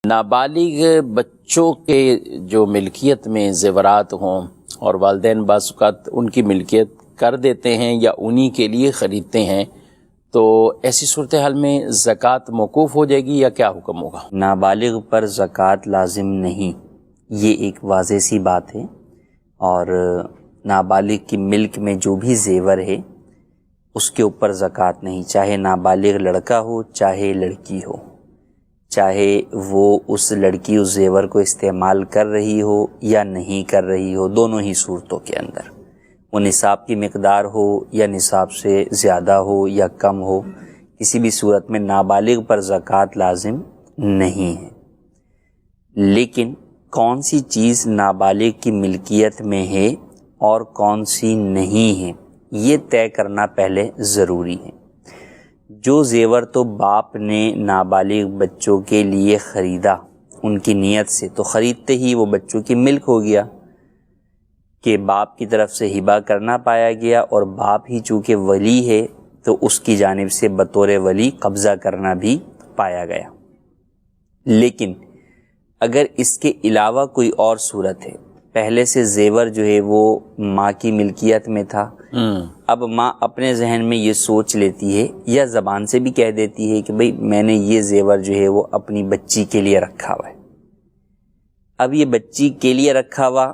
نابالغ بچوں کے جو ملکیت میں زیورات ہوں اور والدین بعض اوقات ان کی ملکیت کر دیتے ہیں یا انہی کے لیے خریدتے ہیں، تو ایسی صورتحال میں زکوٰۃ موقوف ہو جائے گی یا کیا حکم ہوگا؟ نابالغ پر زکوٰۃ لازم نہیں، یہ ایک واضح سی بات ہے۔ اور نابالغ کی ملک میں جو بھی زیور ہے اس کے اوپر زکوٰۃ نہیں، چاہے نابالغ لڑکا ہو چاہے لڑکی ہو، چاہے وہ اس لڑکی اس زیور کو استعمال کر رہی ہو یا نہیں کر رہی ہو، دونوں ہی صورتوں کے اندر وہ نصاب کی مقدار ہو یا نصاب سے زیادہ ہو یا کم ہو، کسی بھی صورت میں نابالغ پر زکوٰۃ لازم نہیں ہے۔ لیکن کون سی چیز نابالغ کی ملکیت میں ہے اور کون سی نہیں ہے، یہ طے کرنا پہلے ضروری ہے۔ جو زیور تو باپ نے نابالغ بچوں کے لیے خریدا ان کی نیت سے، تو خریدتے ہی وہ بچوں کی ملک ہو گیا کہ باپ کی طرف سے ہبہ کرنا پایا گیا، اور باپ ہی چونکہ ولی ہے تو اس کی جانب سے بطور ولی قبضہ کرنا بھی پایا گیا۔ لیکن اگر اس کے علاوہ کوئی اور صورت ہے، پہلے سے زیور جو ہے وہ ماں کی ملکیت میں تھا، اب ماں اپنے ذہن میں یہ سوچ لیتی ہے یا زبان سے بھی کہہ دیتی ہے کہ بھئی میں نے یہ زیور جو ہے وہ اپنی بچی کے لیے رکھا ہوا ہے۔ اب یہ بچی کے لیے رکھا ہوا،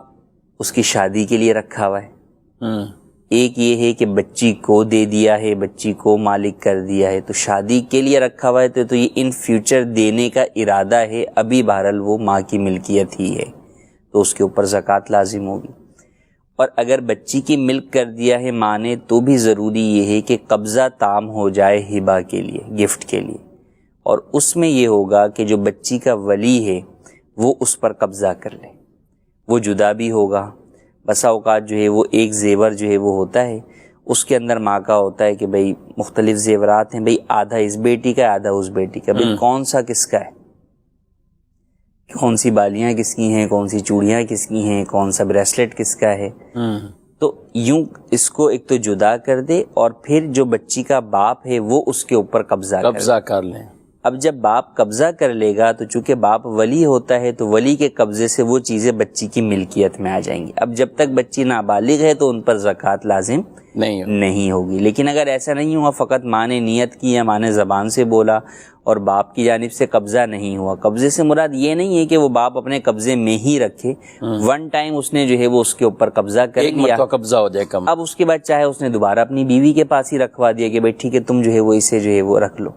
اس کی شادی کے لیے رکھا ہوا ہے۔ ایک یہ ہے کہ بچی کو دے دیا ہے، بچی کو مالک کر دیا ہے، تو شادی کے لیے رکھا ہوا ہے تو یہ ان فیوچر دینے کا ارادہ ہے، ابھی بہرحال وہ ماں کی ملکیت ہی ہے، تو اس کے اوپر زکوٰۃ لازم ہوگی۔ اور اگر بچی کی ملک کر دیا ہے ماں نے، تو بھی ضروری یہ ہے کہ قبضہ تام ہو جائے ہبہ کے لیے، گفٹ کے لیے، اور اس میں یہ ہوگا کہ جو بچی کا ولی ہے وہ اس پر قبضہ کر لے، وہ جدا بھی ہوگا۔ بسا اوقات جو ہے وہ ایک زیور جو ہے وہ ہوتا ہے، اس کے اندر ماں کا ہوتا ہے کہ بھئی مختلف زیورات ہیں، بھئی آدھا اس بیٹی کا ہے آدھا اس بیٹی کا، بھئی کون سا کس کا ہے، کون سی بالیاں کس کی ہیں، کون سی چوڑیاں کس کی ہیں، کون سا بریسلٹ کس کا ہے۔ تو یوں اس کو ایک تو جدا کر دے، اور پھر جو بچی کا باپ ہے وہ اس کے اوپر قبضہ کر لیں۔ اب جب باپ قبضہ کر لے گا تو چونکہ باپ ولی ہوتا ہے تو ولی کے قبضے سے وہ چیزیں بچی کی ملکیت میں آ جائیں گی۔ اب جب تک بچی نابالغ ہے تو ان پر زکوٰۃ لازم نہیں ہوگی۔ لیکن اگر ایسا نہیں ہوا، فقط ماں نے نیت کی یا ماں نے زبان سے بولا اور باپ کی جانب سے قبضہ نہیں ہوا، قبضے سے مراد یہ نہیں ہے کہ وہ باپ اپنے قبضے میں ہی رکھے، ون ٹائم اس نے جو ہے وہ اس کے اوپر قبضہ کر لیا، قبضہ ہو جائے کم، اب اس کے بعد چاہے اس نے دوبارہ اپنی بیوی کے پاس ہی رکھوا دیا کہ بھائی ٹھیک ہے تم جو ہے وہ اسے جو ہے وہ رکھ لو،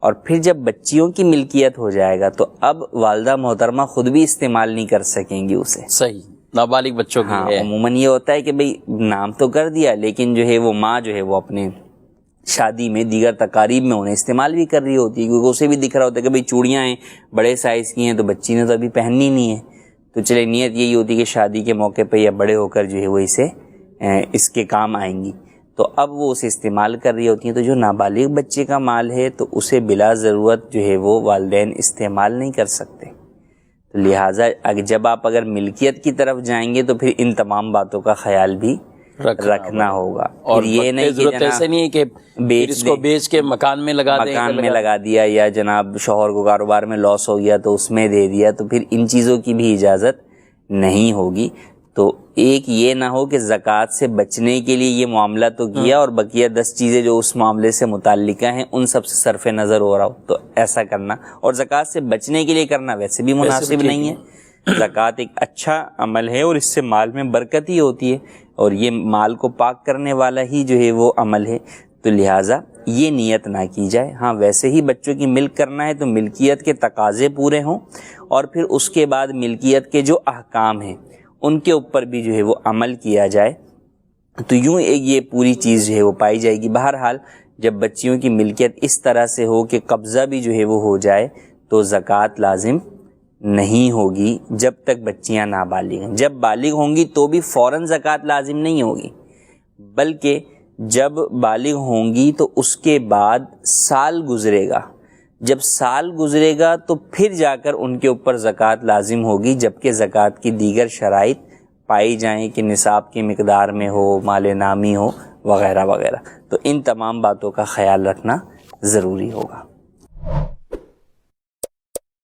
اور پھر جب بچیوں کی ملکیت ہو جائے گا تو اب والدہ محترمہ خود بھی استعمال نہیں کر سکیں گی اسے۔ صحیح، نابالغ بچوں کی ہے۔ عموماً یہ ہوتا ہے کہ بھئی نام تو کر دیا، لیکن جو ہے وہ ماں جو ہے وہ اپنے شادی میں دیگر تقاریب میں انہیں استعمال بھی کر رہی ہوتی ہے، کیونکہ اسے بھی دکھ رہا ہوتا ہے کہ بھئی چوڑیاں ہیں بڑے سائز کی ہیں تو بچی نے تو ابھی پہننی نہیں ہے، تو چلے نیت یہی ہوتی ہے کہ شادی کے موقع پہ یا بڑے ہو کر جو ہے وہ اسے اس کے کام آئیں گی، تو اب وہ اسے استعمال کر رہی ہوتی ہیں۔ تو جو نابالغ بچے کا مال ہے تو اسے بلا ضرورت جو ہے وہ والدین استعمال نہیں کر سکتے، تو لہٰذا جب آپ اگر ملکیت کی طرف جائیں گے تو پھر ان تمام باتوں کا خیال بھی رکھنا ہوگا، اور یہ نہیں کہ ایسے نہیں ہے کہ اس کو بیچ کے مکان میں لگا دیا یا جناب شوہر کو کاروبار میں لاس ہو گیا تو اس میں دے دیا، تو پھر ان چیزوں کی بھی اجازت نہیں ہوگی۔ تو ایک یہ نہ ہو کہ زکوٰۃ سے بچنے کے لیے یہ معاملہ تو کیا اور بقیہ 10 چیزیں جو اس معاملے سے متعلقہ ہیں ان سب سے صرف نظر ہو رہا ہو، تو ایسا کرنا اور زکوٰۃ سے بچنے کے لیے کرنا ویسے بھی مناسب نہیں ہے۔ زکوٰۃ ایک اچھا عمل ہے اور اس سے مال میں برکت ہی ہوتی ہے، اور یہ مال کو پاک کرنے والا ہی جو ہے وہ عمل ہے، تو لہٰذا یہ نیت نہ کی جائے۔ ہاں ویسے ہی بچوں کی ملک کرنا ہے تو ملکیت کے تقاضے پورے ہوں، اور پھر اس کے بعد ملکیت کے جو احکام ہیں ان کے اوپر بھی جو ہے وہ عمل کیا جائے، تو یوں ایک یہ پوری چیز جو ہے وہ پائی جائے گی۔ بہرحال جب بچیوں کی ملکیت اس طرح سے ہو کہ قبضہ بھی جو ہے وہ ہو جائے تو زکوٰۃ لازم نہیں ہوگی جب تک بچیاں نابالغ ہیں۔ جب بالغ ہوں گی تو بھی فوراً زکوٰۃ لازم نہیں ہوگی، بلکہ جب بالغ ہوں گی تو اس کے بعد سال گزرے گا، جب سال گزرے گا تو پھر جا کر ان کے اوپر زکوٰۃ لازم ہوگی، جبکہ زکوٰۃ کی دیگر شرائط پائی جائیں کہ نصاب کی مقدار میں ہو، مال نامی ہو، وغیرہ وغیرہ، تو ان تمام باتوں کا خیال رکھنا ضروری ہوگا۔